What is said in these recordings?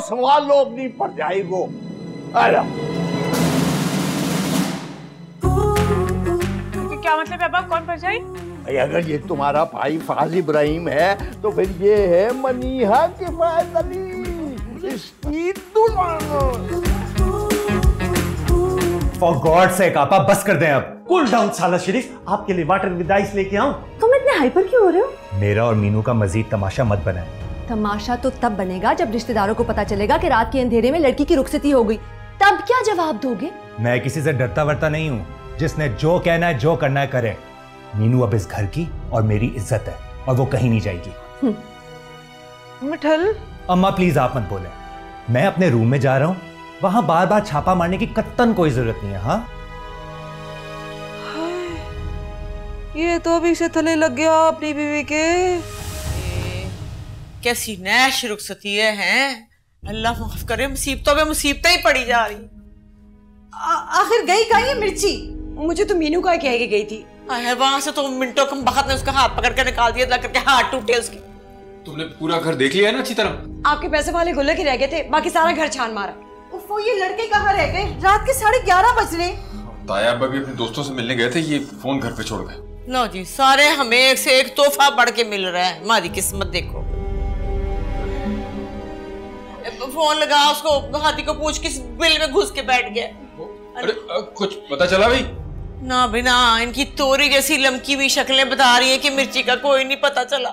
सवा लोग नहीं पड़ जाएगो। अरे क्या मतलब है बाबा, कौन परछाई? अगर ये तुम्हारा भाई फाज इब्राहिम है तो फिर ये है मनीहा के फाज अली, इसकी दुल्हन। फॉर गॉड सेक आपा बस कर दें अब। कूल डाउन साला शरीफ, आपके लिए वाटर विद आइस लेके आऊं? तुम इतने हाइपर क्यों हो रहे हो? मेरा और मीनू का मजीद तमाशा मत बनाए। तमाशा तो तब बनेगा जब रिश्तेदारों को पता चलेगा कि रात के अंधेरे में लड़की की रुखसती हो गई, तब क्या जवाब दोगे? मैं किसी से डरता वरता नहीं हूँ, जिसने जो कहना है जो करना है करे। मीनू अब इस घर की और मेरी इज्जत है और वो कहीं नहीं जाएगी। मिठल, अम्मा प्लीज आप मत बोले, मैं अपने रूम में जा रहा हूँ, वहां बार बार छापा मारने की कत्तन कोई जरूरत नहीं है। हाँ ये तो अभी से थले लग गया अपनी बीवी के। कैसी नैश रुखसती है? अल्लाह माफ करे, मुसीबतों में मुसीबतें ही पड़ी जा रही। आखिर गई कहाँ ये मिर्ची? मुझे तो मीनू का कह के गई थी। वहां से तो मिनटों कम बखत ने उसका हाथ पकड़ के निकाल दिया, जा करके हाथ टूटे उसके। तुमने पूरा घर देख लिया है ना अच्छी तरह? आपके पैसे वाले गुल्ले के रह गए थे, बाकी सारा घर छान मारा। उफ़ो, ये लड़के कहाँ रह गए? रात के 11:30 बज रहे। ताया अभी अपने दोस्तों से मिलने गए थे, ये फोन घर पे छोड़ गए। लो जी, सारे हमें एक से एक तोहफा बढ़ के मिल रहा है। हमारी किस्मत देखो। फोन लगा उसको, हाथी को पूछ किस बिल में घुस के बैठ गया। अरे कुछ पता चला भाई? ना बिना, इनकी तोरी जैसी लमकी हुई शक्लें बता रही है कि मिर्ची का कोई नहीं पता चला।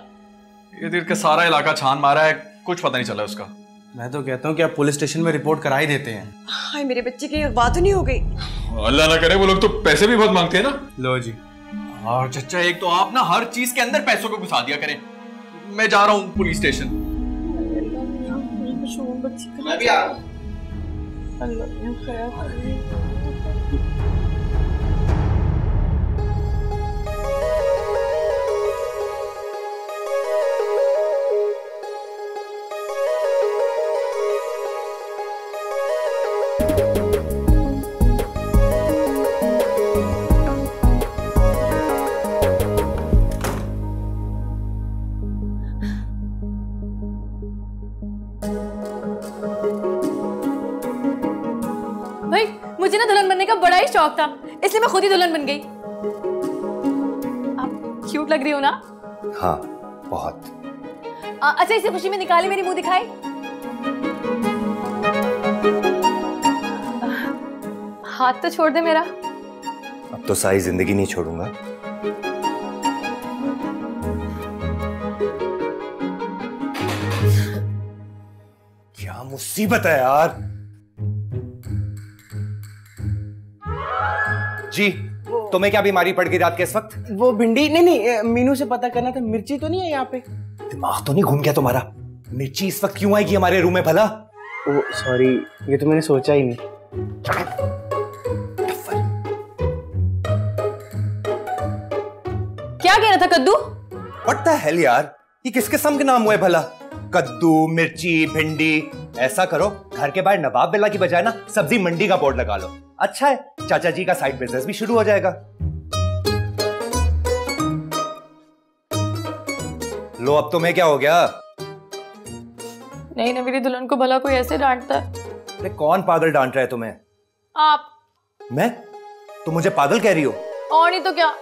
ये देर का सारा इलाका छान मारा है, कुछ पता नहीं चला उसका। मैं तो कहता हूँ कि आप पुलिस स्टेशन में रिपोर्ट करा ही देते हैं। हाय मेरे बच्चे की बात नहीं हो गई। अल्लाह ना करे, वो लोग तो पैसे भी बहुत मांगते हैं ना। लो जी। और चचा, एक तो आप ना हर चीज के अंदर पैसों को घुसा दिया करें। मैं जा रहा हूँ पुलिस स्टेशन। मैं भी आ रहा हूँ। मुझे ना दुल्हन बनने का बड़ा ही शौक था, इसलिए मैं खुद ही दुल्हन बन गई। आप क्यूट लग रही हो ना? हाँ बहुत। अच्छा, इसी खुशी में निकाली मेरी मुंह दिखाई। हाथ तो छोड़ दे मेरा। अब तो सारी जिंदगी नहीं छोड़ूंगा। क्या मुसीबत है यार। जी, तुम्हें क्या बीमारी पड़ गई रात के इस वक्त? वो भिंडी नहीं, मीनू से पता करना था, मिर्ची तो नहीं है यहाँ पे। दिमाग तो नहीं घूम गया तुम्हारा? मिर्ची इस वक्त क्यों आएगी हमारे रूम में भला? ओ सॉरी, ये तो मैंने सोचा ही नहीं। क्या कह रहा था कद्दू? What the hell यार, ये किस किस्म के नाम हुए भला? कद्दू, मिर्ची, भिंडी। ऐसा करो, घर के बाहर नवाब बिल्ला की बजाय ना सब्जी मंडी का बोर्ड लगा लो। अच्छा है, चाचा जी का साइड बिजनेस भी शुरू हो जाएगा। लो, अब तुम्हें क्या हो गया? नहीं ना, मेरी दुल्हन को भला कोई ऐसे डांटता है? अरे कौन पागल डांट रहा है तुम्हें? आप। मैं? तुम मुझे पागल कह रही हो? और नहीं तो क्या,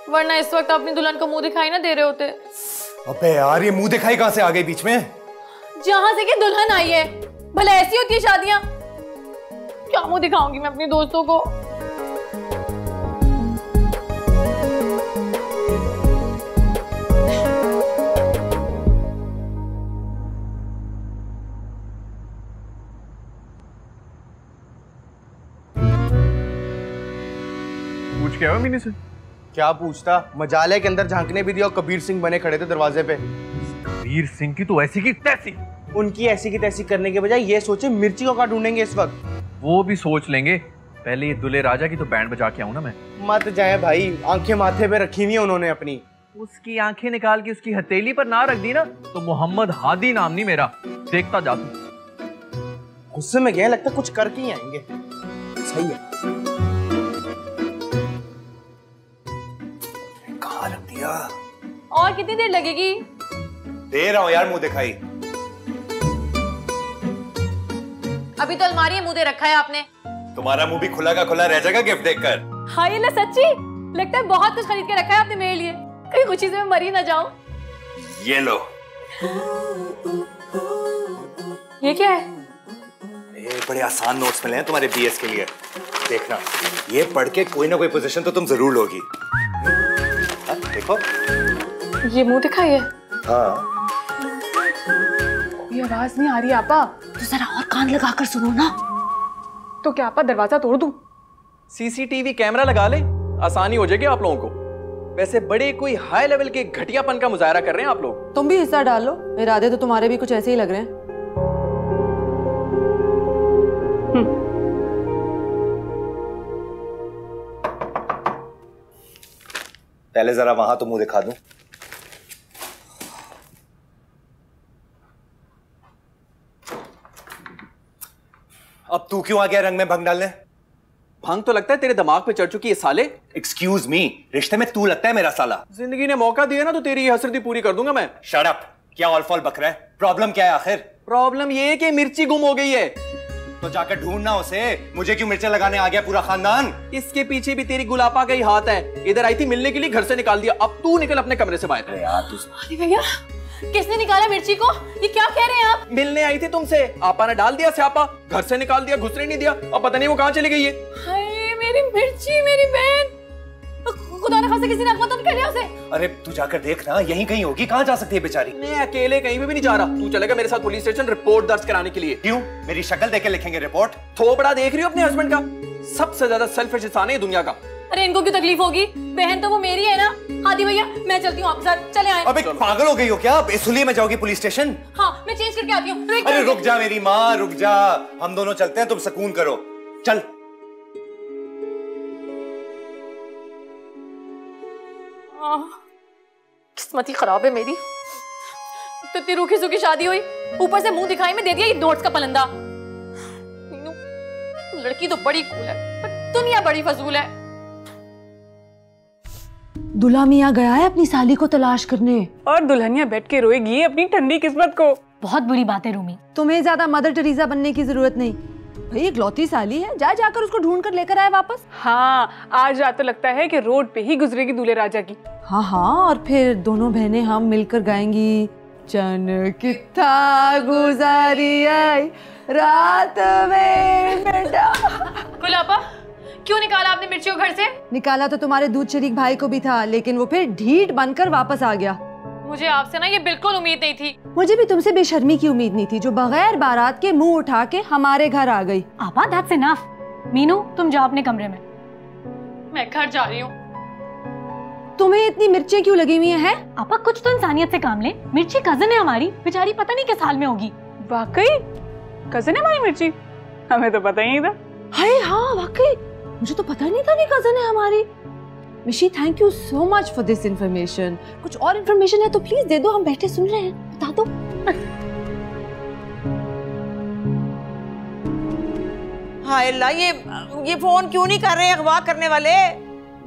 वरना इस वक्त अपनी दुल्हन को मुंह दिखाई ना दे रहे होते। अबे यार, ये मुंह दिखाई कहां से आ गई बीच में? जहां से कि दुल्हन आई है, भला ऐसी होती है शादियां? क्या मुंह दिखाऊंगी मैं अपने दोस्तों को? पूछ क्या हुआ मीनू से? क्या पूछता, मजाले के अंदर झांकने भी दिया और कबीर सिंह बने खड़े थे दरवाजे पे। कबीर सिंह की तो ऐसी की तैसी। उनकी ऐसी की तैसी करने के बजाय ये सोचे मिर्ची को कहाँ ढूंढेंगे इस वक्त। वो भी सोच लेंगे, पहले ये दुल्हे राजा की तो बैंड बजा के आऊं ना मैं। मत जाए भाई, आंखें माथे पे रखी हुई है उन्होंने अपनी। उसकी आंखें निकाल के उसकी हथेली पर ना रख दी ना तो मोहम्मद हादी नाम नहीं मेरा, देखता जा तू। गुस्से में गए, लगता कुछ करके ही आएंगे। सही है। कहाँ रख दिया? और कितनी देर लगेगी? दे रहा हूं यार मुंह दिखाई। अभी तो अलमारी में मुंह दे रखा है आपने। तुम्हारा मुंह भी खुला का खुला रह जाएगा गिफ्ट देखकर। हाँ ये ना सच्ची लगता है बहुत कुछ खरीद के रखा है आपने मेरे लिए, कहीं कुछ चीजें मैं मरी ना जाऊं। ये लो। ये क्या है? ये बड़े आसान नोट्स मिले हैं तुम्हारे बीएस के लिए, देखना ये पढ़ के कोई ना कोई पोजीशन तो तुम जरूर लोगी। देखो ये मुंह दिखाई है। हाँ ये आवाज नहीं आ रही आपा, तो जरा और कान लगा कर सुनो ना। तो क्या आपा दरवाजा तोड़ दूं? सीसीटीवी कैमरा लगा ले, आसानी हो जाएगी आप लोगों को। वैसे बड़े कोई हाई लेवल के घटियापन का मुजाहरा कर रहे हैं आप लोग। तुम भी हिस्सा डालो, इरादे तो तुम्हारे भी कुछ ऐसे ही लग रहे हैं। पहले जरा वहां तो मुंह दिखा दूं। अब तू क्यों आ गया रंग में भंग डालने? भंग तो लगता है तेरे दिमाग पे चढ़ चुकी है साले। एक्सक्यूज मी, रिश्ते में तू लगता है मेरा साला। जिंदगी ने मौका दिया ना तो तेरी ये हसरती पूरी कर दूंगा मैं। शट अप, क्या ऑल फॉल बक रहा है? प्रॉब्लम क्या है आखिर? प्रॉब्लम ये है कि मिर्ची गुम हो गई है। तो जाकर ढूंढना उसे, मुझे क्यों मिर्चें लगाने आ गया पूरा खानदान? इसके पीछे भी तेरी गुलापा का ही हाथ है। इधर आई थी मिलने के लिए, घर से निकाल दिया। अब तू निकल अपने कमरे से बाहर। यार तू भैया किसने निकाला मिर्ची को? ये क्या कह रहे हैं आप? मिलने आई थी तुमसे, आपा ने डाल दिया स्यापा, घर से निकाल दिया, घुसने नहीं दिया। अब पता नहीं वो कहाँ चली गई है। हाय मेरी मिर्ची, मेरी बहन, खुदा न खास्ता किसी ने अगवा तो नहीं कर लिया उसे? अरे तू जाकर देख ना, यहीं कहीं होगी। कहाँ जा सकती है बेचारी? मैं अकेले कहीं भी नहीं जा रहा। तू चलेगा मेरे साथ पुलिस स्टेशन रिपोर्ट दर्ज कराने के लिए। क्यों? मेरी शक्ल देख के लिखेंगे रिपोर्ट? थोपड़ा देख रही हो अपने हस्बैंड का? सबसे ज्यादा सेल्फिश इंसान है दुनिया का। अरे इनको क्यों तकलीफ होगी? बहन तो वो मेरी है ना। हादी भैया मैं चलती हूँ आपके साथ, चले आए। अबे पागल हो गई हो क्या? इसलिए मैं जाओगी पुलिस स्टेशन? हाँ मैं चेंज करके आती हूँ। अरे रुक जा मेरी माँ, रुक जा। हम दोनों चलते हैं, तुम सुकून करो। चल। किस्मत ही खराब है मेरी। तो इतनी रूखी सूखी शादी हुई, ऊपर से मुंह दिखाई में दे दिया ये नोट्स का पलंदा। लड़की तो बड़ी कूल है पर दुनिया बड़ी फजूल है। दूल्हा मियाँ गया है अपनी साली को तलाश करने, और दुल्हनिया बैठ के रोएगी अपनी ठंडी किस्मत को। बहुत बुरी बात है रूमी। तुम्हें ज्यादा मदर टेरेसा बनने की जरूरत नहीं। भाई इकलौती साली है, जाकर उसको ढूंढ कर लेकर आए वापस। हाँ आज रात तो लगता है कि रोड पे ही गुजरेगी दूल्हे राजा की। हाँ और फिर दोनों बहनें हम मिलकर गाएंगी, चन कितना गुजारी आई रात में बेटा। गुलाबा क्यों निकाला आपने मिर्ची को घर से? निकाला तो तुम्हारे दूध शरीक भाई को भी था, लेकिन वो फिर ढीठ बनकर वापस आ गया। मुझे आपसे ना ये बिल्कुल उम्मीद नहीं थी। मुझे भी तुमसे बेशर्मी की उम्मीद नहीं थी, जो बगैर बारात के मुंह उठा के हमारे घर आ गई। आपा दैट्स इनफ। मीनू तुम जाओ अपने कमरे में, मैं घर जा रही हूँ। तुम्हें इतनी मिर्चें क्यों लगी हुई हैं? आपा कुछ तो इंसानियत से काम ले। मिर्ची कजन है हमारी, बेचारी पता नहीं किस हाल में होगी। वाकई कजन है हमारी मिर्ची? हमें तो पता ही नहीं था। हाय हाँ वाकई, मुझे तो पता नहीं था कि कजन है हमारी। मिशी thank you so much for this information. कुछ और इन्फॉर्मेशन है तो प्लीज दे दो, हम बैठे सुन रहे हैं, बता दो। हाय अल्लाह, ये फोन क्यों नहीं कर रहे अगवा करने वाले?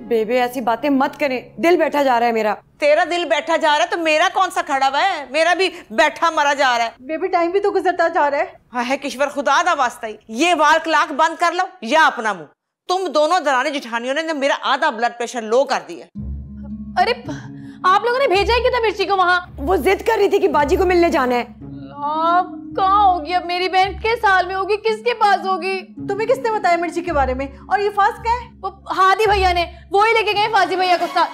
बेबे ऐसी बातें मत करें, दिल बैठा जा रहा है मेरा। तेरा दिल बैठा जा रहा है तो मेरा कौन सा खड़ा हुआ है? मेरा भी बैठा मरा जा रहा है। बेबी टाइम भी तो गुजरता जा रहा है। हाँ है किश्वर, खुदा दा वास्ता ही ये वाल क्लाक बंद कर लो या अपना मुंह। तुम दोनों दरानी जिठानियों ने मेरा आधा ब्लड प्रेशर लो कर दिया। अरे आप लोगों ने भेजा है क्यों था मिर्ची को वहाँ? वो जिद कर रही थी कि बाजी को मिलने जाना है। आप कहाँ होगी अब? मेरी बहन किस हाल में होगी, किसके पास होगी? तुम्हें किसने बताया मिर्ची के बारे में? और ये फाज क्या है? वो हादी भैया ने, वो ही लेके गए फाजी भैया को साथ,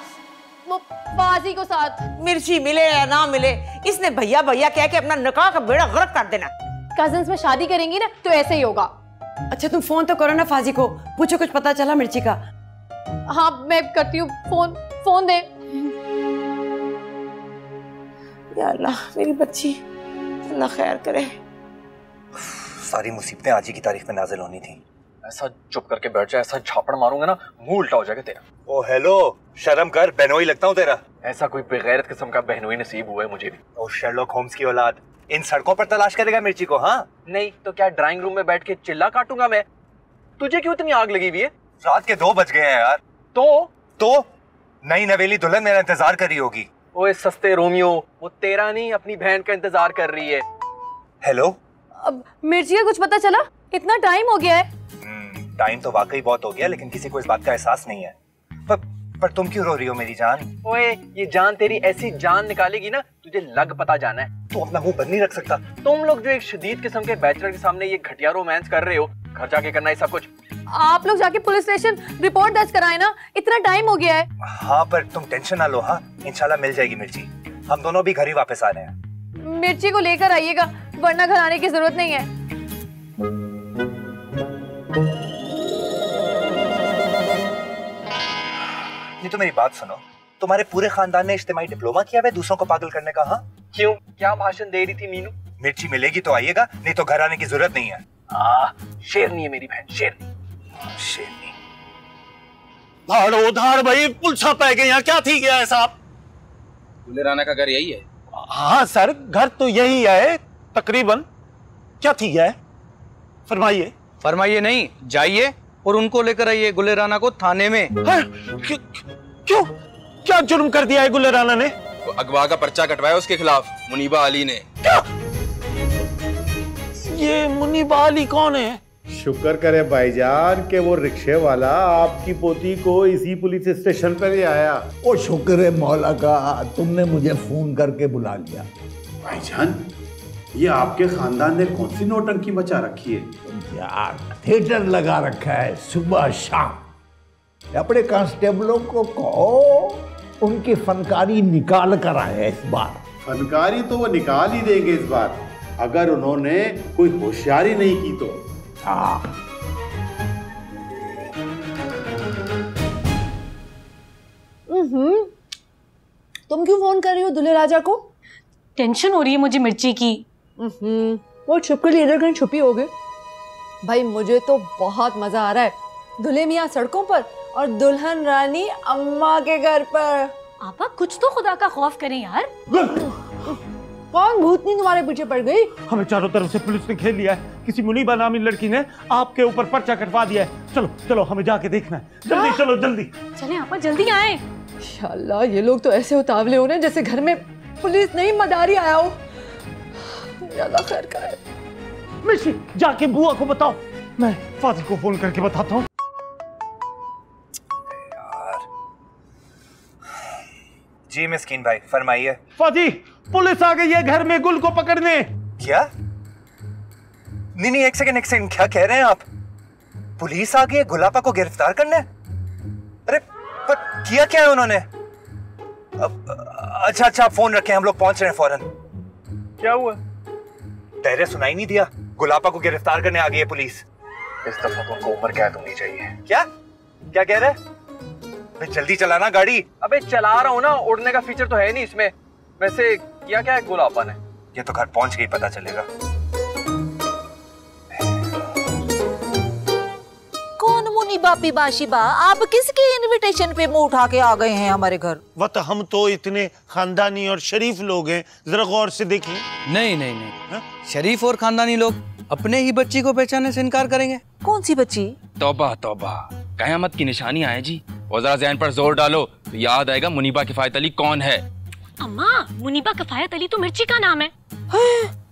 वो फाजी को साथ। मिर्ची मिले या ना मिले, इसने भैया भैया कह के अपना निकाह का बेड़ा गर्क कर देना। कजन्स में शादी करेंगी ना तो ऐसे ही होगा। अच्छा तुम फोन तो करो ना फाजी को, पूछो कुछ पता चला मिर्ची का। हाँ मैं करती हूँ फोन, फोन दे। या अल्लाह मेरी बच्ची अल्लाह खैर करे। सारी मुसीबतें आज ही की तारीख में नाजिल होनी थी। ऐसा चुप करके बैठ जा, ऐसा झापड़ मारूंगा ना मुंह उल्टा हो जाएगा तेरा। ओ हेलो, शर्म कर, बहनोई लगता हूँ तेरा। ऐसा कोई बेगैरत किस्म का बहनोई नसीब हुआ है मुझे भी। ओ शर्लॉक होम्स की औलाद, इन सड़कों पर तलाश करेगा मिर्ची को? हाँ नहीं तो क्या ड्राइंग रूम में बैठ के चिल्ला काटूंगा मैं? तुझे क्यों इतनी आग लगी हुई है? रात के 2 बज गए हैं यार। तो नई नवेली दुल्हन मेरा इंतजार कर रही होगी। ओए सस्ते रोमियो, वो तेरा नहीं अपनी बहन का इंतजार कर रही है। हेलो, अब मिर्ची का कुछ पता चला? इतना टाइम हो गया है। टाइम तो वाकई बहुत हो गया, लेकिन किसी को इस बात का एहसास नहीं है। पर तुम क्यों रो रही हो मेरी जान? ओए, ये जान तेरी ऐसी जान निकालेगी ना, तुझे लग पता जाना है। तू अपना मुंह बंद नहीं रख सकता। तुम लोग जो एक शदीद किस्म के बैचलर के सामने ये घटिया रोमांस कर रहे हो, घर जाके करना है सब कुछ। आप लोग जाके पुलिस स्टेशन रिपोर्ट दर्ज कराए ना, इतना टाइम हो गया है। हाँ, पर तुम टेंशन ना लो। हाँ, इंशाल्लाह मिल जाएगी मिर्ची। हम दोनों भी घर ही वापस आ रहे हैं। मिर्ची को लेकर आइएगा, वरना घर आने की जरूरत नहीं है। ये तो मेरी बात सुनो, तुम्हारे पूरे खानदान ने इज्तिमाई डिप्लोमा किया है दूसरों को पागल करने का। हाँ, क्यों? क्या भाषण दे रही थी मीनू? मिर्ची मिलेगी तो आइएगा, नहीं तो घर आने की जरूरत नहीं है। शेरनी है मेरी बहन, शेरनी। शेरनी धाड़ो धाड़ भाई, पुलसा पै गए। यहाँ क्या थी गया है साहब? दुल्हे राना का घर यही है? हाँ सर, घर तो यही है तकरीबन। क्या थी गया है? फरमाइए। फरमाइए नहीं, जाइए और उनको लेकर आइए गुल्ले राना को थाने में। क्यों? क्या जुर्म कर दिया है गुल्ले राना ने? तो अगवा का पर्चा कटवाया उसके खिलाफ मुनीबा अली ने। क्या? ये मुनीबा अली कौन है? शुक्र करे भाईजान कि वो रिक्शे वाला आपकी पोती को इसी पुलिस स्टेशन पर ले आया। ओ शुक्र है मौला का, तुमने मुझे फोन करके बुला लिया। भाईजान, ये आपके खानदान ने कौन सी नौटंकी मचा रखी है? यार, थिएटर लगा रखा है सुबह शाम। अपने कांस्टेबलों को कहो उनकी फनकारी निकाल कर आए इस बार। फनकारी तो वो निकाल ही देंगे इस बार, अगर उन्होंने कोई होशियारी नहीं की तो। हाँ, तुम क्यों फोन कर रही हो दूल्हे राजा को? टेंशन हो रही है मुझे मिर्ची की। वो छुप कर इधर कहीं छुपी हो गई। भाई मुझे तो बहुत मजा आ रहा है। दूल्हे मियाँ सड़कों पर और दुल्हन रानी अम्मा के घर पर। आपा कुछ तो खुदा का खौफ करें यार। कौन भूतनी तुम्हारे पीछे पड़ गई? हमें चारों तरफ से पुलिस ने घेर लिया है। किसी मुनीबा नामी लड़की ने आपके ऊपर पर्चा कटवा दिया है। चलो चलो, हमें जाके देखना है। जल्दी चलो, जल्दी चले आपा, जल्दी आए। इंशाल्लाह ये लोग तो ऐसे उतावले हो रहे हैं जैसे घर में पुलिस नहीं मदारी आया हो। अल्लाह खैर करे। मिर्ची, जाके बुआ को बताओ, मैं फाजिल को फोन करके बताता हूँ। जी मिस्कीन भाई, फरमाइए। फाजी, पुलिस आ गई है घर में गुल को पकड़ने। क्या? नहीं, एक सेकंड, क्या कह रहे हैं आप? पुलिस आ गई है गुलापा को गिरफ्तार करने? अरे पर किया क्या है उन्होंने? अच्छा, फोन रखें, हम लोग पहुंच रहे हैं फौरन। क्या हुआ? पहले सुनाई नहीं दिया, गुलापा को गिरफ्तार करने आ गई है पुलिस। इस दफा तो उनको उम्र कैद होनी चाहिए। क्या कह रहे? जल्दी चलाना गाड़ी। अबे चला रहा हूँ ना, उड़ने का फीचर तो है नहीं इसमें। वैसे किया क्या है गुलापा ने? ये तो घर पहुंच के ही पता चलेगा। कौन मुनीबा पिबाशिबा, आप किसके इनविटेशन पे मुंह उठा के आ गए हैं हमारे घर? वत हम तो इतने खानदानी और शरीफ लोग हैं, जरा गौर से देखिए। नहीं, शरीफ और खानदानी लोग अपने ही बच्ची को पहचानने से इनकार करेंगे? कौन सी बच्ची? तौबा तौबा, कयामत की निशानी है जी। और जरा ज़हन पर जोर डालो तो याद आएगा मुनीबा किफायत अली कौन है। अम्मा, मुनीबा किफायत अली तो मिर्ची का नाम है।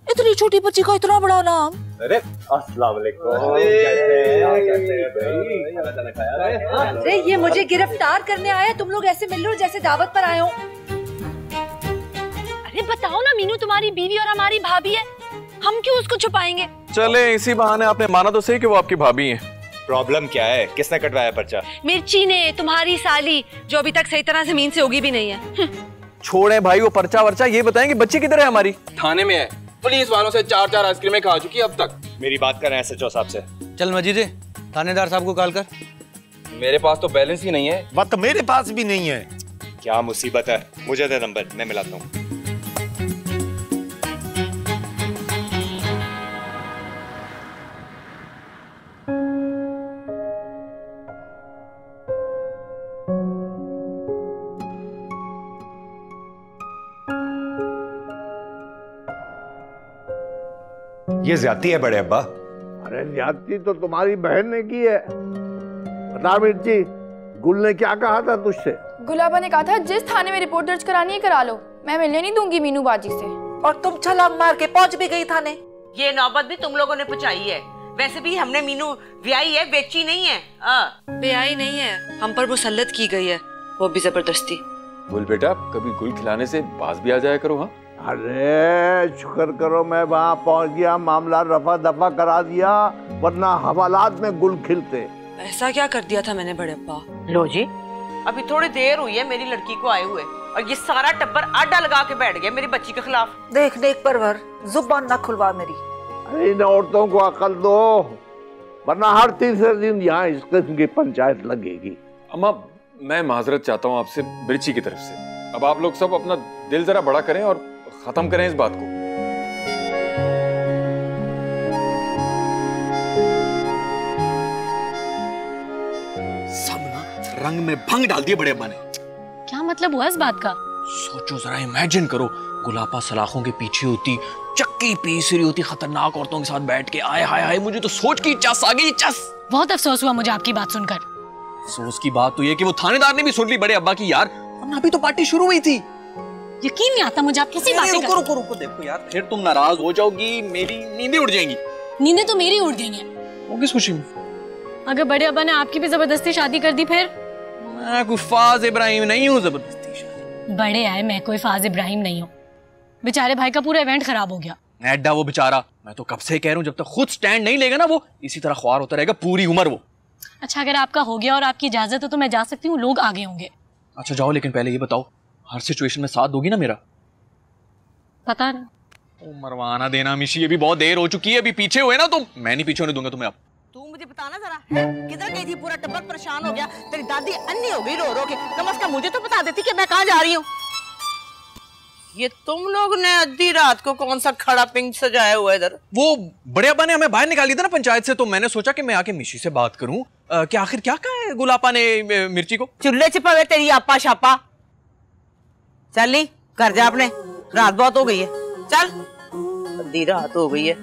इतनी छोटी बच्ची का इतना बड़ा नाम? अरे अस्सलाम वालेकुम। अरे ये मुझे गिरफ्तार करने आए, तुम लोग ऐसे मिल रहे हो जैसे दावत पर आए हो। अरे बताओ ना, मीनू तुम्हारी बीवी और हमारी भाभी है, हम क्यों उसको छुपाएंगे? चले, इसी बहाने आपने माना तो सही कि वो आपकी भाभी है। प्रॉब्लम क्या है? किसने कटवाया पर्चा? मिर्ची ने, तुम्हारी साली, जो अभी तक सही तरह जमीन से उगी भी नहीं है। छोड़े भाई वो पर्चा वर्चा, ये बताएं कि बच्ची किधर है हमारी? थाने में है। पुलिस वालों से 4 आइसक्रीमें खा चुकी अब तक। मेरी बात कर रहे हैं SHO साहब से। चल मजीद, थानेदार साहब को कॉल कर। मेरे पास तो बैलेंस ही नहीं है। बात तो मेरे पास भी नहीं है। क्या मुसीबत है? मुझे दे नंबर, मैं मिलाता हूँ। ये ज्यादती है बड़े अब्बा। अरे ज्यादती तो तुम्हारी बहन ने की है। बता मिर्ची, गुल ने क्या कहा था तुझसे? गुलाबा ने कहा था जिस थाने में रिपोर्ट दर्ज करानी है करा लो, मैं मिलने नहीं दूंगी मीनू बाजी से। और तुम छलांग मार के पहुंच भी गई थाने। ये नौबत भी तुम लोगों ने पहुंचाई है। वैसे भी हमने मीनू ब्याही है, बेची नहीं है। ब्याही नहीं है, हम पर मुसल्लत की गई है, वो भी जबरदस्ती। गुल बेटा, कभी गुल खिलाने से बाज भी आ जाया करो। हाँ अरे शुक्र करो मैं वहां पहुंच गया, मामला रफा दफा करा दिया, वरना हवालात में गुल खिलते। ऐसा क्या कर दिया था मैंने बड़े अब्बा? लो जी, अभी थोड़ी देर हुई है मेरी लड़की को आए हुए, और ये सारा टब्बर आडा लगा के बैठ गया मेरी बच्ची के खिलाफ। देख देख परवर, जुबान ना खुलवा मेरी। अरे इन औरतों को अकल दो, वरना हर तीसरे दिन यहाँ इस किस्म की पंचायत लगेगी। अम्मा, मैं माजरत चाहता हूँ आपसे मिर्ची की तरफ से। अब आप लोग सब अपना दिल जरा बड़ा करें और खत्म करें इस बात को। सब ना रंग में भंग डाल दिए बड़े अब्बा ने। क्या मतलब हुआ इस बात का? सोचो जरा, इमेजिन करो, गुलापा सलाखों के पीछे होती, चक्की पीस रही होती खतरनाक औरतों के साथ बैठ के। आए हाय हाय, मुझे तो सोच की चस आ गई, चस। बहुत अफसोस हुआ मुझे आपकी बात सुनकर। अफसोस की बात तो ये कि वो थानेदार ने भी सुन ली बड़े अब्बा की यार, वरना अभी तो पार्टी शुरू हुई थी। यकीन नहीं आता मुझे, आप कैसी बातें कर रहे हो? रुको देखो यार, फिर तुम नाराज हो जाओगी, मेरी नींदें उड़ जाएंगी। नींदें तो मेरी उड़ गई हैं। वो किस खुशी में? अगर बड़े अब्बा ने आपकी भी जबरदस्ती शादी कर दी फिर? मैं कोई फाज इब्राहिम नहीं हूँ जबरदस्ती शादी। बड़े आए, मैं कोई फाज इब्राहिम नहीं हूँ। बेचारे भाई का पूरा इवेंट खराब हो गया। एड्डा वो बेचारा, मैं तो कब से कह रहा हूँ, जब तक खुद स्टैंड नहीं लेगा ना वो, इसी तरह ख्वार होता रहेगा पूरी उम्र वो। अच्छा, अगर आपका हो गया और आपकी इजाजत है तो मैं जा सकती हूँ, लोग आगे होंगे। अच्छा जाओ, लेकिन पहले ये बताओ, हर सिचुएशन में साथ दोगी ना मेरा? पता नहीं। मरवाना देना मिशी, अभी बहुत देर हो चुकी है, अभी पीछे हुए ना तुम। मैं नहीं पीछे होने दूंगा तुम्हें अब। तू मुझे बताना जरा, किधर गई थी? पूरा टब्बर परेशान हो गया, तेरी दादी अन्नी हो गई रो रो के। कम से कम मुझे तो बता देती कि मैं कहाँ जा रही हूँ। ये तुम लोग ने आधी रात को कौन सा खड़ा पिंक सजाया हुआ है इधर? वो बड़े अब्बा ने हमें बाहर निकाल दिया था ना पंचायत से, तो मैंने सोचा कि मैं आके मिशी से बात करूं कि आखिर क्या कहा है गुलापा ने मिर्ची को। चूल्हे छिपावे तेरी आपा शापा। चल नी घर जा अपने, रात बहुत हो गई है। चल, आधी रात हो गई है।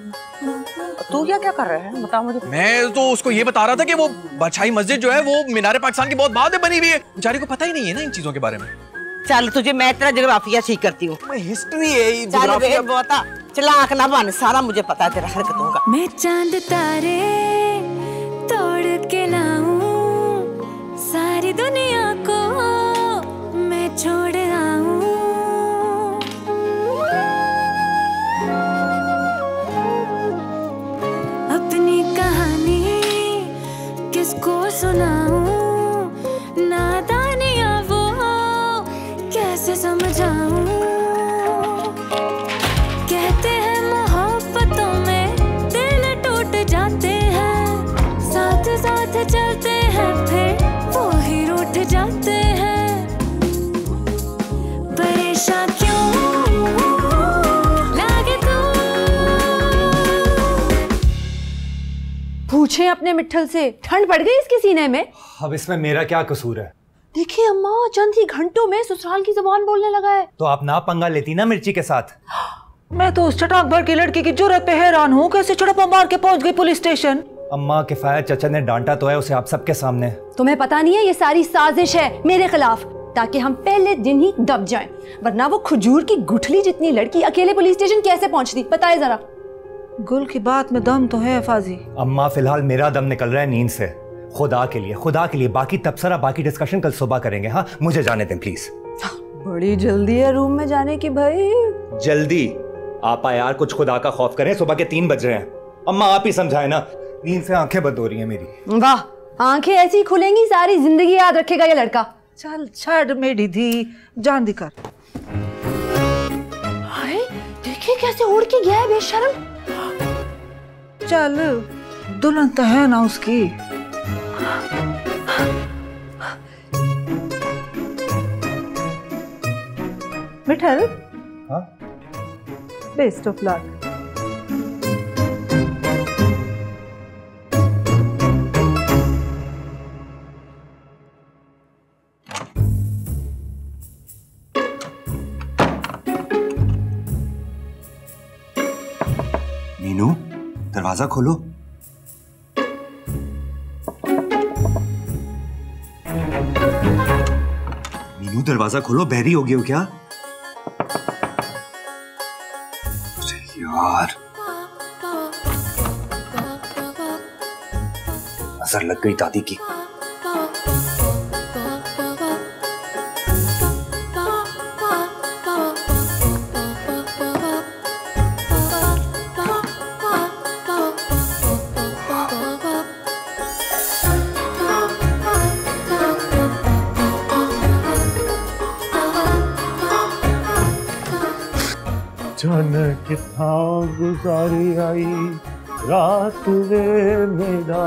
तू क्या कर रहा है बता मुझे। मैं तो उसको ये बता रहा था कि वो बादशाही मस्जिद जो है वो मीनार पाकिस्तान की बहुत बाद में बनी हुई है, बेचारी को पता ही नहीं है ना इन चीजों के बारे में। चल तुझे मैं तेरा ज्योग्राफिया ठीक करती हूँ। हिस्ट्री है, ज्योग्राफिया बहुत चला आंख ना बन, सारा मुझे पता है तेरा हरकतों का। मैं चांद तारे तोड़ के लाऊं, सारी दुनिया को मैं छोड़ आऊं। अपनी कहानी किसको सुनाऊं, नादानियां वो कैसे समझाऊं। कहते हैं मोहब्बतों में दिल टूट जाते हैं, साथ साथ चलते हैं फिर वो ही रूठ जाते हैं। परेशान क्यों लागे तू? पूछे अपने मिट्ठल से, ठंड पड़ गई इसके सीने में? अब इसमें मेरा क्या कसूर है? देखिए अम्मा, चंद ही घंटों में ससुराल की जुबान बोलने लगा है। तो आप ना पंगा लेती ना मिर्ची के साथ। मैं तो उस चटाक भर की लड़की की जुर्रत पे हैरान हूँ, कैसे चड़पा मार के पहुंच गई पुलिस स्टेशन। अम्मा, किफायत चचा ने डांटा तो है उसे आप सबके सामने। तुम्हें पता नहीं है ये सारी साजिश है मेरे खिलाफ, ताकि हम पहले दिन ही दब जाएं। वरना वो खजूर की गुठली जितनी लड़की अकेले पुलिस स्टेशन कैसे पहुंचती, बताए जरा। गुल की बात में दम तो है फाजी। अम्मा, फिलहाल मेरा दम निकल रहा है नींद से। खुदा के लिए बाकी तबसरा, बाकी डिस्कशन कल सुबह करेंगे। हाँ, मुझे जाने दें प्लीज। बड़ी जल्दी है रूम में जाने की भाई। जल्दी आपा यार, कुछ खुदा का खौफ करें, सुबह के 3 बज रहे हैं। अम्मा आप ही समझाए ना, नींद से आंखें बंद हो रही हैं मेरी। वाह, आंखें ऐसी खुलेंगी सारी जिंदगी याद रखेगा ये लड़का। चल छड़ मेरी धी, जान दिकर। हाय, देखिए कैसे उड़ के गया है बेशर्म। चल, दुल्हन तो है ना उसकी। मिठल, हाँ? Best of luck. मीनू, दरवाजा खोलो। मीनू, दरवाजा खोलो, बहरी हो गई हो क्या? यार नजर लग गई दादी की। जाने कितना गुजारी आई रात वे मेरा।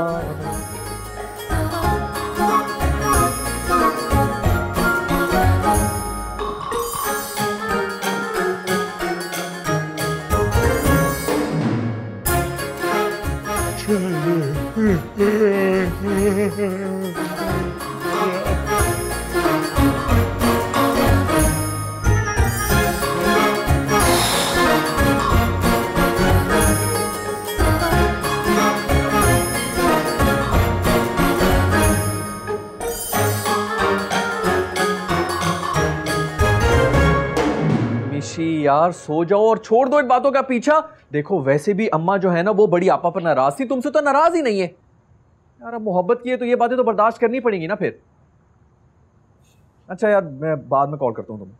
यार सो जाओ और छोड़ दो इन बातों का पीछा। देखो वैसे भी अम्मा जो है ना वो बड़ी आपा पर नाराज थी, तुमसे तो नाराज ही नहीं है यार। अब मोहब्बत की है तो ये बातें तो बर्दाश्त करनी पड़ेंगी ना फिर। अच्छा यार मैं बाद में कॉल करता हूँ तुम्हें।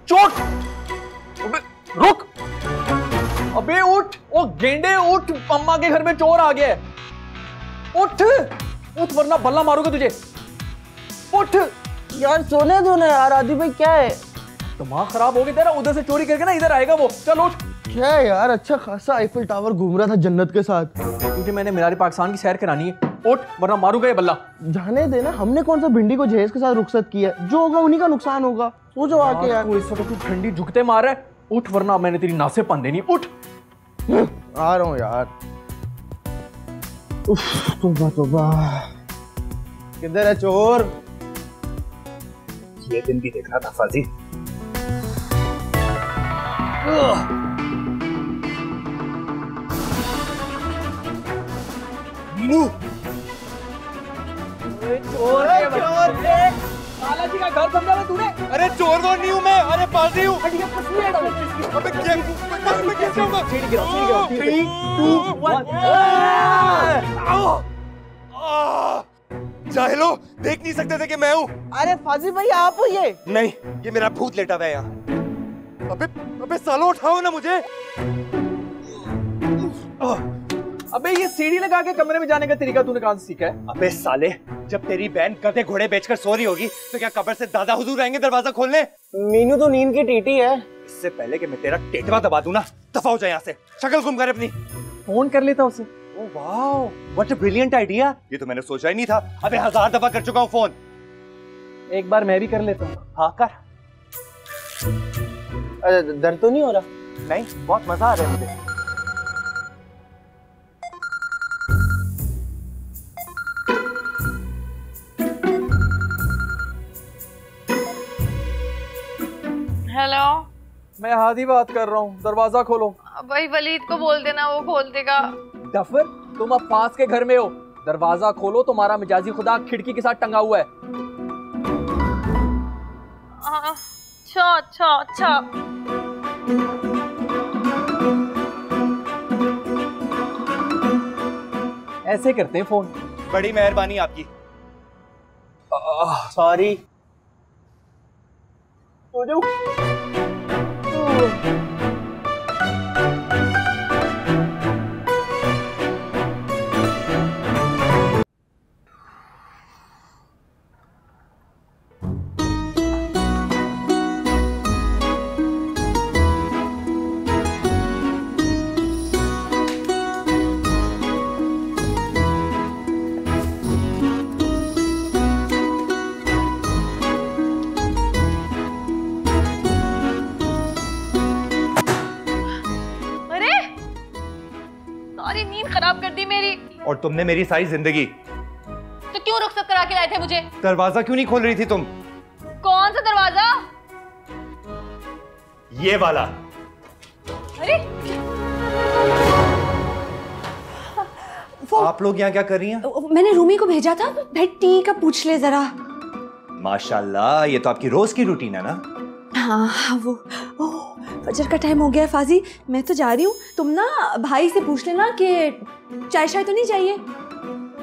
चोट! अबे रुक! अबे उठ! ओ गेंडे उठ! अम्मा के घर में चोर आ गया। उठ! उठ वरना बल्ला मारूंगा तुझे। उठ! यार सोने दो ना यार। आदि भाई क्या है? दिमाग खराब हो गया तेरा? उधर से चोरी करके ना इधर आएगा वो। चल उठ। क्या है यार? अच्छा खासा आईफिल टावर घूम रहा था जन्नत के साथ। तुझे मैंने मीनार पाकिस्तान की सैर करानी है। उठ वरना मारूंगा ये बल्ला। जाने देना, हमने कौन सा भिंडी को जहेज के साथ रुखसत किया? जो होगा उन्हीं का नुकसान होगा। सो जाओ आके यार। तू इस वक्त तू ठंडी झुकते मार रहा है। उठ वरना मैंने तेरी नासे पन देनी। उठ! आ रहा हूँ यार। तोबा तोबा। किधर है चोर? ये दिन भी देख रहा था फाजी। मीनू! चोर बालाजी का घर समझा तूने? अरे चोर तो नहीं हूँ मैं, अरे पाजी हूँ। अबे कैसे होगा? 3, 2, 1 जाहिलो, देख नहीं सकते थे कि मैं हूँ? अरे फाजी भाई आप हो ये? नहीं, ये मेरा भूत लेटा हुआ है यहाँ। अबे सालो उठाओ ना मुझे। अबे ये सीढ़ी लगा के कमरे में जाने का तरीका तूने कहां से सीखा है? अबे साले, जब तेरी बहन गधे घोड़े बेचकर सो रही होगी तो क्या कब्र से दादा हुजूर आएंगे दरवाजा खोलने? मीनू तो नींद की टीटी है। इससे पहले कि मैं तेरा टेटवा दबा दूं ना, दफा हो जाए यहाँ से। शक्ल गुम कर अपनी। फोन कर लेता उसे। Oh wow, what a brilliant idea. ये तो मैंने सोचा ही नहीं था। अबे 1000 दफा कर चुका हूँ फोन। एक बार मैं भी कर लेता हूँ। हाँ कर। दर्द तो नहीं हो रहा? नहीं, बहुत मजा आ रहा है मुझे। हेलो, मैं हादी बात कर रहा हूँ। दरवाजा खोलो। भाई वलीद को बोल देना, वो खोल देगा। डफर, तुम अब फास के घर में हो। दरवाजा खोलो, तुम्हारा मिजाजी खुदा खिड़की के साथ टंगा हुआ है। अच्छा अच्छा अच्छा। ऐसे करते हैं फोन। बड़ी मेहरबानी आपकी। सॉरी। हो जाओ। और तुमने मेरी सारी जिंदगी। तो क्यों रुखसत करा के लाए थे मुझे? दरवाजा क्यों नहीं खोल रही थी तुम? कौन सा दरवाजा? ये वाला। अरे आप लोग यहाँ क्या कर रही हैं? मैंने रूमी को भेजा था, भाई टी का पूछ ले जरा। माशाल्लाह, ये तो आपकी रोज की रूटीन है ना? हाँ वो फजर का टाइम हो गया है फाजी, मैं तो जा रही हूँ। तुम ना भाई से पूछ लेना कि चाय शाय तो नहीं चाहिए।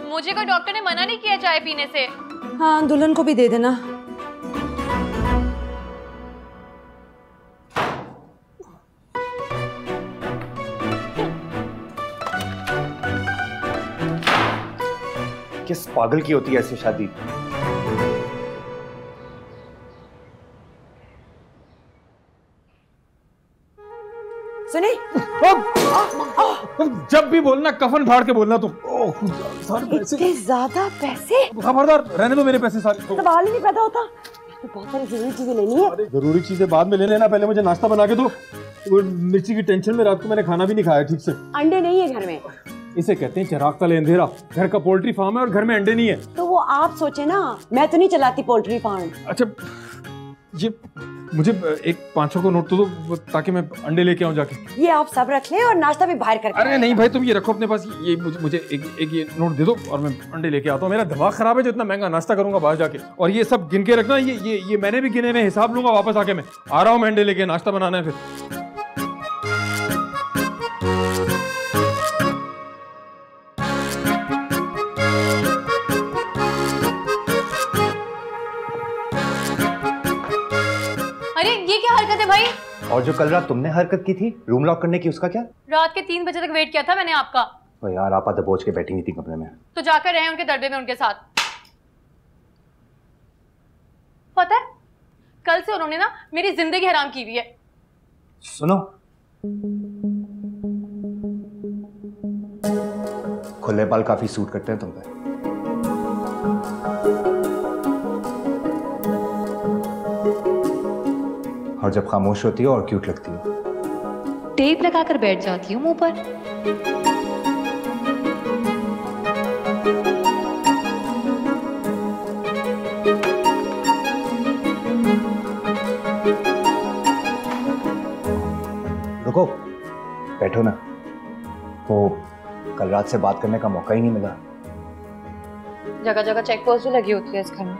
मुझे कोई डॉक्टर ने मना नहीं किया चाय पीने से। हाँ दुल्हन को भी दे देना। किस पागल की होती है ऐसी शादी? सुनी, जब भी बोलना कफन फाड़ के बोलना तुम। इतने ज्यादा पैसे? खबरदार, रहने दो मेरे पैसे सारे। सवाल ही नहीं पैदा होता। तो बहुत सारी जरूरी चीजें लेनी है। जरूरी चीजें बाद में ले लेना, पहले मुझे नाश्ता बना के दो। वो मिर्ची की टेंशन में रात को मैंने खाना भी नहीं खाया ठीक से। अंडे नहीं है घर में। इसे कहते हैं चिराग तले अंधेरा। घर का पोल्ट्री फार्म है और घर में अंडे नहीं है। तो वो आप सोचे ना, मैं तो नहीं चलाती पोल्ट्री फार्म। अच्छा, ये मुझे एक 500 को नोट तो दो ताकि मैं अंडे लेके आऊं जाके। ये आप सब रख लें और नाश्ता भी बाहर करके। अरे नहीं भाई, तुम ये रखो अपने पास। ये मुझे एक ये नोट दे दो और मैं अंडे लेके आता हूँ। मेरा दिमाग खराब है जो इतना महंगा नाश्ता करूंगा बाहर जाके। और ये सब गिन के रखना। ये मैंने भी गिने, मैं हिसाब लूंगा वापस आके। मैं आ रहा हूँ, मैं अंडे लेके, नाश्ता बनाना है फिर। भाई, और जो कल रात तुमने हरकत की थी रूम लॉक करने की, उसका क्या? रात के 3 बजे तक वेट किया था मैंने आपका। तो यार आप दबोच के बैठी नहीं थी कमरे में? तो जाकर रहे उनके दरबे में उनके साथ। पता है कल से उन्होंने ना मेरी जिंदगी हराम की हुई है। सुनो, खुले बाल काफी सूट करते हैं तुम पे। और जब खामोश होती हो और क्यूट लगती हो। टेप लगाकर बैठ जाती हूँ मुंह पर। रुको, बैठो ना। वो कल रात से बात करने का मौका ही नहीं मिला। जगह जगह चेक पोस्ट भी लगी होती है इस घर में।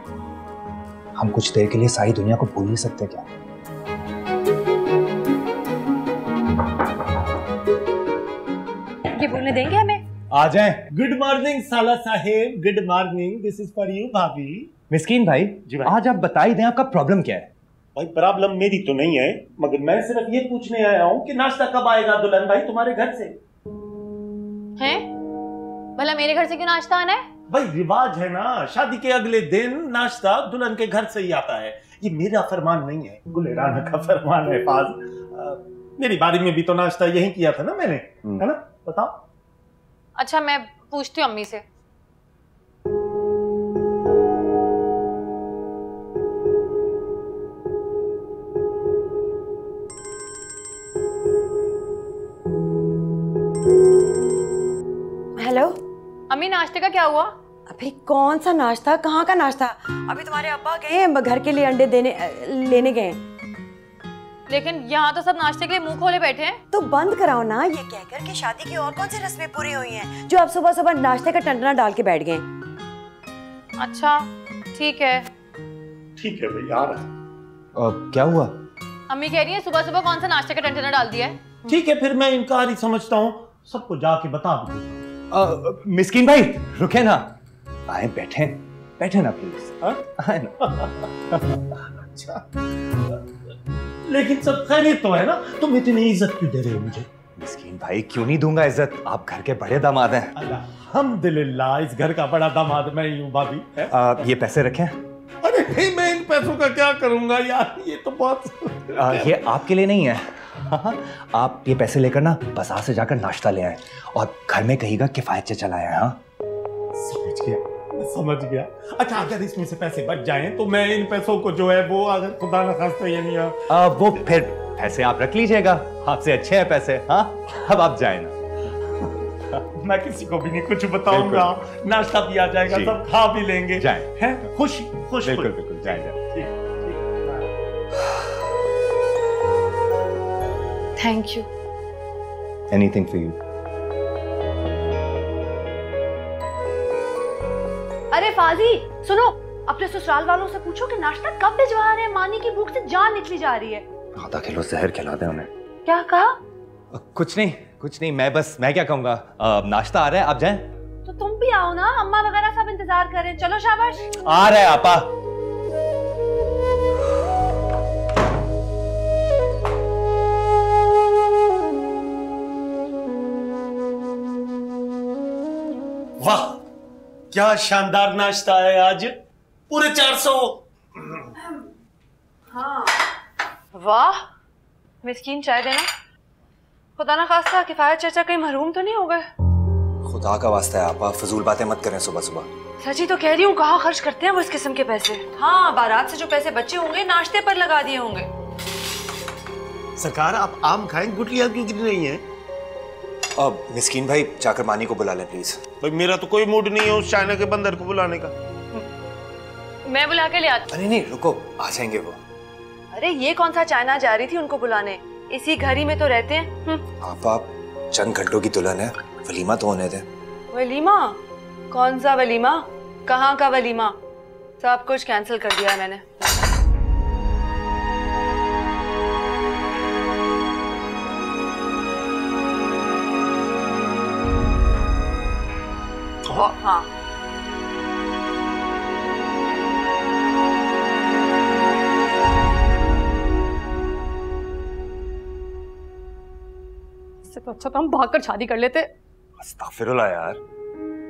हम कुछ देर के लिए सारी दुनिया को भूल नहीं सकते क्या? ये भूलने देंगे हमें? आ जाए। गुड मॉर्निंग साला साहेब, good morning. This is for you भाभी। मिस्कीन भाई जी भाई, आज आप बता ही दें आपका प्रॉब्लम क्या है? भाई प्रॉब्लम मेरी तो नहीं है, मगर मैं सिर्फ ये पूछने आया हूँ कि नाश्ता कब आएगा दुल्हन भाई तुम्हारे घर से? हैं? भला मेरे घर से क्यों नाश्ता आना है? भाई रिवाज है ना, शादी के अगले दिन नाश्ता दुल्हन के घर से ही आता है। ये मेरा फरमान नहीं है, गुल राना का फरमान है। फाज मेरी बारी में भी तो नाश्ता यही किया था ना मैंने, है ना? बताओ। अच्छा मैं पूछती हूँ अम्मी से। हेलो अम्मी, नाश्ते का क्या हुआ? अभी कौन सा नाश्ता, कहाँ का नाश्ता? अभी तुम्हारे अब्बा गए हैं घर के लिए अंडे लेने गए। लेकिन यहाँ तो सब नाश्ते के लिए मुंह खोले बैठे हैं। तो बंद कराओ ना, ये कहकर कि शादी की और कौन सी रस्में पूरी हुई हैं जो आप सुबह सुबह नाश्ते का टंडना डाल के बैठ गए। अच्छा ठीक है। ठीक है भाई, आ रहा। क्या हुआ? अम्मी कह रही है सुबह सुबह कौन सा नाश्ते का टंडना डाल दिया है। ठीक है, फिर मैं इनकार ही समझता हूँ, सबको जाके बता दूँ। मिस्कीन भाई रुके ना, आए बैठे बैठे ना प्लीज। आए ना। अच्छा, लेकिन सब खैरियत तो है ना? तुम इतनी इज्जत क्यों दे रहे हो मुझे? मिस्कीन भाई क्यों नहीं दूंगा इज्जत, आप घर के बड़े दामाद हैं। अल्हम्दुलिल्लाह, इस घर का बड़ा दामाद मैं ही हूँ भाभी। ये पैसे रखें। अरे नहीं, मैं इन पैसों का क्या करूंगा यार, ये तो बहुत ये आपके लिए नहीं है। आप ये पैसे लेकर ना बाजार से जाकर नाश्ता ले आए और घर में कहिएगा किफायत से चलाए। हाँ समझ गया, समझ गया। अच्छा अगर इसमें से पैसे बच जाएं तो मैं इन पैसों को जो है वो, अगर खुदा न खास्ता ये नहीं वो फिर पैसे आप रख लीजिएगा, आपसे अच्छे हैं पैसे। हाँ अब आप जाए ना। मैं किसी को भी नहीं कुछ बताऊंगा, नाश्ता भी आ जाएगा, सब खा भी लेंगे। जाए हैं? खुश खुश। बिल्कुल बिल्कुल, जाए जाए। Thank you. Anything for you. अरे फाजी सुनो, अपने ससुराल वालों से पूछो कि नाश्ता कब भिजवा रहे हैं, मानी की भूख से जान निकली जा रही है। आधा किलो जहर खिला दे उन्हें। क्या कहा? कुछ नहीं, मैं क्या कहूँगा, नाश्ता आ रहा है, आप जाएं। तो तुम भी आओ ना, अम्मा वगैरह सब इंतजार कर रहे हैं। चलो शाबाश। आ रहा है आपा। वाह क्या शानदार नाश्ता है आज, पूरे 400। हाँ वाह, मिस्कीन चाय देना। खुदा ना खास्ता किफायत चाचा कहीं महरूम तो नहीं हो गए? खुदा का वास्ता है आपा, फजूल बातें मत करें सुबह सुबह। सची तो कह रही हूँ, कहाँ खर्च करते हैं वो इस किस्म के पैसे। हाँ, बारात से जो पैसे बचे होंगे नाश्ते पर लगा दिए होंगे। सरकार आप आम खाएं, गुठलियां क्यों गिर रही हैं? अब मिस्कीन भाई जाकर मानी को बुला लें प्लीज। भाई मेरा तो कोई मूड नहीं है उस चाइना के बंदर को बुलाने का। मैं बुला के ले आती। अरे नहीं रुको, आ जाएंगे वो। अरे ये कौन सा चाइना जा रही थी उनको बुलाने, इसी घर ही में तो रहते हैं। आप चंद घंटों की दुल्हन है, वलीमा तो होने दे। वलीमा? कौन सा वलीमा, कहाँ का वलीमा? सब कुछ कैंसिल कर दिया है मैंने। हाँ इससे तो अच्छा तो हम भागकर शादी कर लेते। अस्तगफिरुल्लाह यार।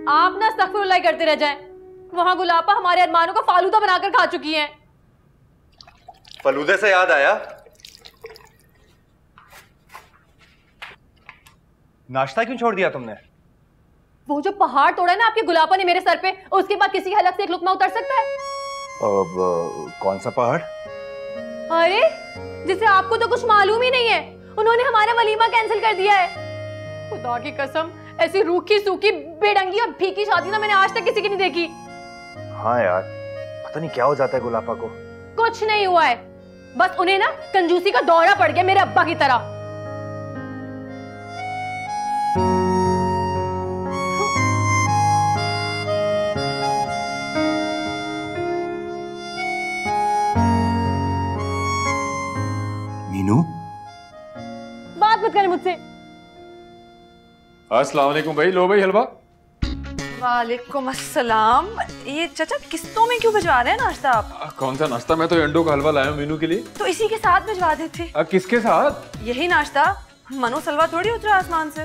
आप ना अस्तगफिरुल्लाह करते रह जाएं। वहां गुलाबा हमारे अरमानों का फालूदा बनाकर खा चुकी हैं। फलूदे से याद आया, नाश्ता क्यों छोड़ दिया तुमने? वो जो पहाड़ तोड़ा है ना आपके गुलाबा ने मेरे सर पे, उसके बाद किसी हलक से एक लुकमा उतर सकता है? कौन सा पहाड़? अरे जिसे आपको तो कुछ मालूम ही नहीं है, उन्होंने हमारा वलीमा कैंसिल कर दिया है। खुदा की कसम, ऐसी रूखी सूखी बेढंगी और फीकी शादी ना मैंने आज तक किसी की नहीं देखी। हाँ यार, पता नहीं क्या हो जाता है गुलाबा को। कुछ नहीं हुआ है, बस उन्हें ना कंजूसी का दौरा पड़ गया मेरे अब्बा की तरह। मीनू, बात मत करें मुझसे। अस्सलाम वालेकुम भाई, लो भाई हलवा। वालेकुम अस्सलाम। ये चाचा किस्तों में क्यों भिजवा रहे हैं नाश्ता आप? कौन सा नाश्ता? मैं तो अंडों का हलवा लाया हूं मीनू के लिए। तो इसी के साथ भिजवा देते। किसके साथ? यही नाश्ता, मनो सलवा थोड़ी उतरा आसमान से।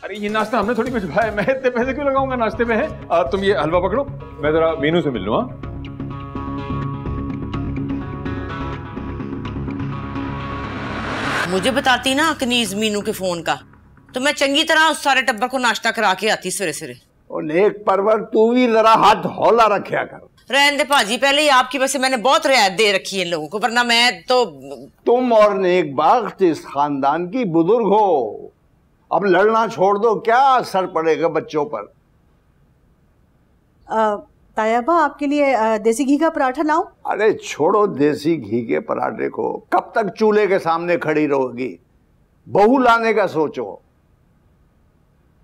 अरे ये नाश्ता हमने थोड़ी भिजवाया, मैं इतने पैसे क्यों लगाऊंगा नाश्ते में है? तुम ये हलवा पकड़ो, मैं जरा मीनू से मिल लूं। मुझे बताती ना कनीज मीनू के फोन का, तो मैं चंगी तरह उस सारे टब्बर को नाश्ता करा के आती सवेरे सवेरे। और नेक परवर, तू भी जरा हाथ हौला रखा कर। रहने दे भाजी, पहले ही आपकी वजह से मैंने बहुत रियायत दे रखी है इन लोगों को, वरना मैं तो। तुम और नेक बख्त इस खानदान की बुजुर्ग हो, अब लड़ना छोड़ दो, क्या असर पड़ेगा बच्चों पर? तायबा आपके लिए देसी घी का पराठा लाऊं? अरे छोड़ो देसी घी के पराठे को, कब तक चूल्हे के सामने खड़ी रहोगी? बहू लाने का सोचो।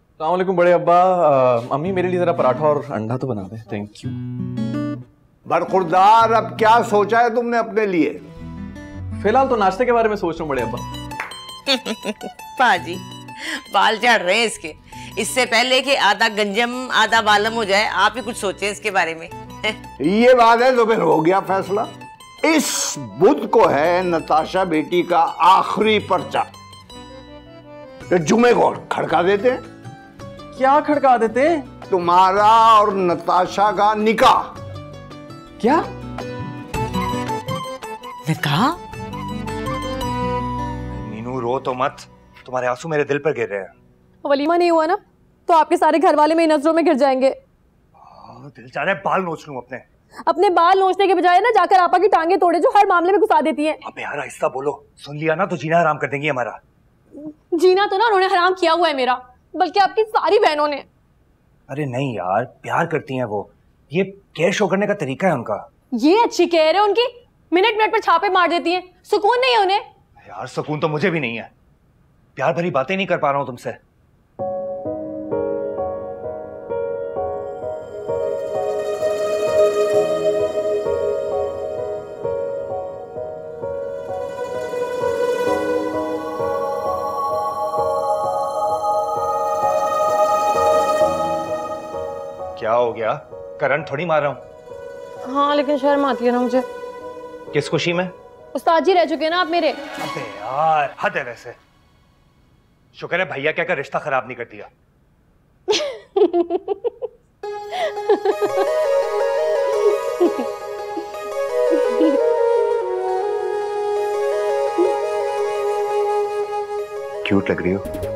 अस्सलाम वालेकुम बड़े अब्बा। अम्मी मेरे लिए जरा पराठा और अंडा तो बना दे, थैंक यू। बरखुरदार, अब क्या सोचा है तुमने अपने लिए? फिलहाल तो नाश्ते के बारे में सोच रहा हूँ बड़े अब्बा। भाजी बाल झड़ रहे हैं इसके, इससे पहले कि आधा गंजम आधा बालम हो जाए, आप ही कुछ सोचें इसके बारे में। ये बात है तो फिर हो गया फैसला। इस बुध को है नताशा बेटी का आखिरी पर्चा, जुमे को खड़का देते हैं। क्या खड़का देते? तुम्हारा और नताशा का निकाह। क्या निकाह? मीनू रो तो मत, तुम्हारे आंसू मेरे दिल पर गिर रहे हैं। वलीमा नहीं हुआ ना तो आपके सारे घर वाले मेरी नजरों में गिर जाएंगे। दिल चाह रहा है बाल नोच लूं अपने बाल नोचने के बजाय ना जाकर आपा की टांगे तोड़े जो हर मामले में घुसा देती हैं। अबे यार आहिस्ता बोलो, सुन लिया ना तो जीना हराम कर देंगी हमारा। जीना तो ना उन्होंने हराम किया हुआ है मेरा, बल्कि आपकी सारी बहनों ने। अरे नहीं यार, प्यार करती हैं वो, ये केयर शो करने का तरीका है उनका। ये अच्छी केयर है उनकी, मिनट मिनट पर छापे मार देती हैं, सुकून नहीं है उन्हें। यार सुकून तो मुझे भी नहीं है, प्यार भरी बातें नहीं कर पा रहा हूं तुमसे। क्या हो गया? करंट थोड़ी मार रहा हूँ। हाँ लेकिन शर्म आती है ना मुझे। किस खुशी में? उस्ताद जी रह चुके हैं ना आप मेरे। अबे यार हद है वैसे। शुक्र है भैया क्या रिश्ता खराब नहीं कर दिया। क्यूट लग रही हो।